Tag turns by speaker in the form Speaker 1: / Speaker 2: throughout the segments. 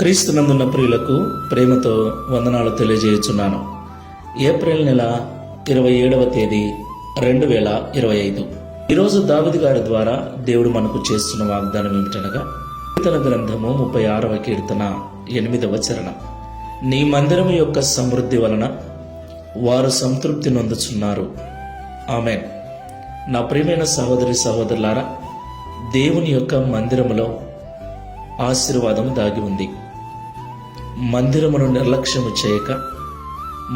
Speaker 1: క్రీస్తునందున్న ప్రియులకు ప్రేమతో వందనాలు తెలియజేయుచున్నాను. ఏప్రిల్ నెల 27వ తేదీ 2025. ఈరోజు దావీదు గారి ద్వారా దేవుడు మనకు చేస్తున్న వాగ్దానం ఏమిటనగా, కీర్తన గ్రంథము 36వ కీర్తన 8వ చరణం. నీ మందిరము యొక్క సమృద్ధి వలన వారు సంతృప్తి నొందుచున్నారు. ఆమేన్. నా ప్రియమైన సహోదరి సహోదరులారా, దేవుని యొక్క మందిరములో ఆశీర్వాదం దాగి ఉంది. మందిరమును నిర్లక్ష్యము చేయక,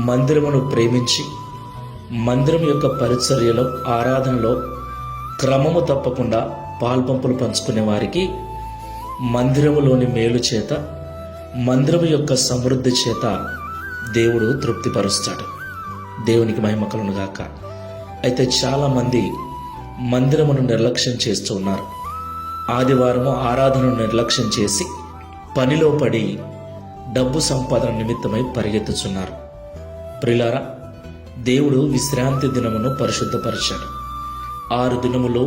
Speaker 1: మందిరమును ప్రేమించి, మందిరం యొక్క పరిచర్యలో, ఆరాధనలో క్రమము తప్పకుండా పాల్పంపులు పంచుకునే వారికి మందిరములోని మేలు చేత, మందిరము యొక్క సమృద్ధి చేత దేవుడు తృప్తిపరుస్తాడు. దేవునికి మహిమ కలుగునుగాక. అయితే చాలామంది మందిరమును నిర్లక్ష్యం చేస్తూ ఉన్నారు. ఆదివారము ఆరాధనను నిర్లక్ష్యం చేసి పనిలో పడి డబ్బు సంపాదన నిమిత్తమై పరిగెత్తుచున్నారు. ప్రియులారా, దేవుడు విశ్రాంతి దినమును పరిశుద్ధపరిచాడు. 6 దినములు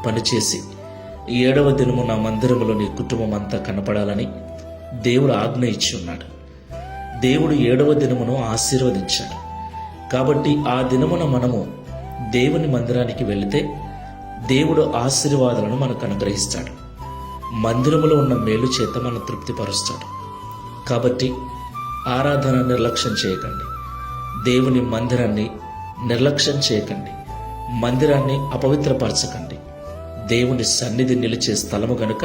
Speaker 1: పనిచేసి 7వ దినము నా మందిరములో నీ కుటుంబం అంతా కనపడాలని దేవుడు ఆజ్ఞ ఇచ్చి ఉన్నాడు. దేవుడు 7వ దినమును ఆశీర్వదించాడు. కాబట్టి ఆ దినమున మనము దేవుని మందిరానికి వెళితే దేవుడు ఆశీర్వాదాలను మనకు అనుగ్రహిస్తాడు. మందిరములో ఉన్న మేలు చేత మనం తృప్తిపరుస్తాడు. కాబట్టి ఆరాధన నిర్లక్ష్యం చేయకండి. దేవుని మందిరాన్ని నిర్లక్ష్యం చేయకండి. మందిరాన్ని అపవిత్రపరచకండి. దేవుని సన్నిధి నిలిచే స్థలము గనుక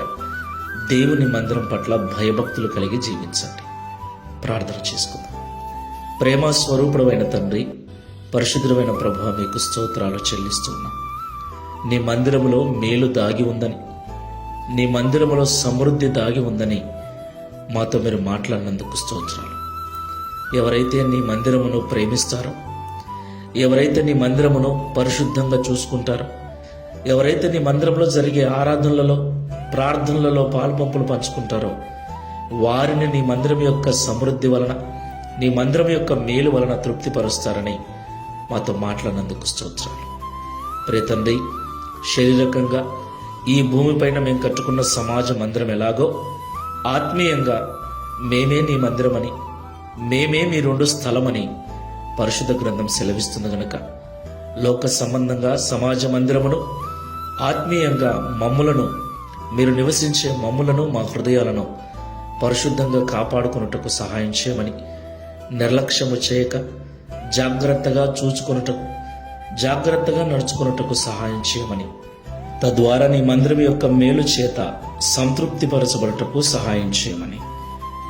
Speaker 1: దేవుని మందిరం పట్ల భయభక్తులు కలిగి జీవించండి. ప్రార్థన చేసుకుందాం. ప్రేమ స్వరూపుడమైన తండ్రి, పరిశుద్ధమైన ప్రభువా, మీకు స్తోత్రాలు చెల్లిస్తున్నాం. నీ మందిరములో మేలు దాగి ఉందని, నీ మందిరములో సమృద్ధి దాగి ఉందని మాతో మీరు మాట్లాడినందుకు స్తోత్రాలు. ఎవరైతే నీ మందిరమును ప్రేమిస్తారో, ఎవరైతే నీ మందిరమును పరిశుద్ధంగా చూసుకుంటారో, ఎవరైతే నీ మందిరంలో జరిగే ఆరాధనలలో, ప్రార్థనలలో పాల్పంపులు పంచుకుంటారో, వారిని నీ మందిరం యొక్క సమృద్ధి వలన, నీ మందిరం యొక్క మేలు వలన తృప్తిపరుస్తారని మాతో మాట్లాడినందుకు స్తోత్రాలు. ప్రియ తండ్రి, శారీరకంగా ఈ భూమిపైన మేము కట్టుకున్న సమాజ మందిరం ఎలాగో, ఆత్మీయంగా మేమే నీ మందిరమని, మేమే మీ 2 స్థలమని పరిశుద్ధ గ్రంథం సెలవిస్తుంది గనుక, లోక సంబంధంగా సమాజ మందిరమును, ఆత్మీయంగా మమ్ములను, మీరు నివసించే మమ్ములను, మా హృదయాలను పరిశుద్ధంగా కాపాడుకొనుటకు సహాయం చేయమని, నిర్లక్ష్యము చేయక జాగ్రత్తగా చూచుకొనుటకు, జాగ్రత్తగా నడుచుకొనుటకు సహాయం చేయమని, తద్వారా నీ మందిరం యొక్క మేలు చేత సంతృప్తిపరచబడుటకు సహాయం చేయమని,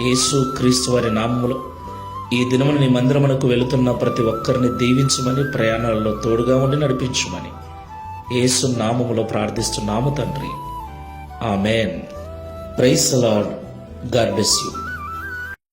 Speaker 1: యేసు క్రీస్తు వారి నామములో ఈ దినమున నీ మందిరమునకు వెళుతున్న ప్రతి ఒక్కరిని దీవించమని, ప్రయాణాలలో తోడుగా ఉండి నడిపించమని యేసు నామములో ప్రార్థిస్తున్నాము తండ్రి. Amen. Praise the lord. God bless you.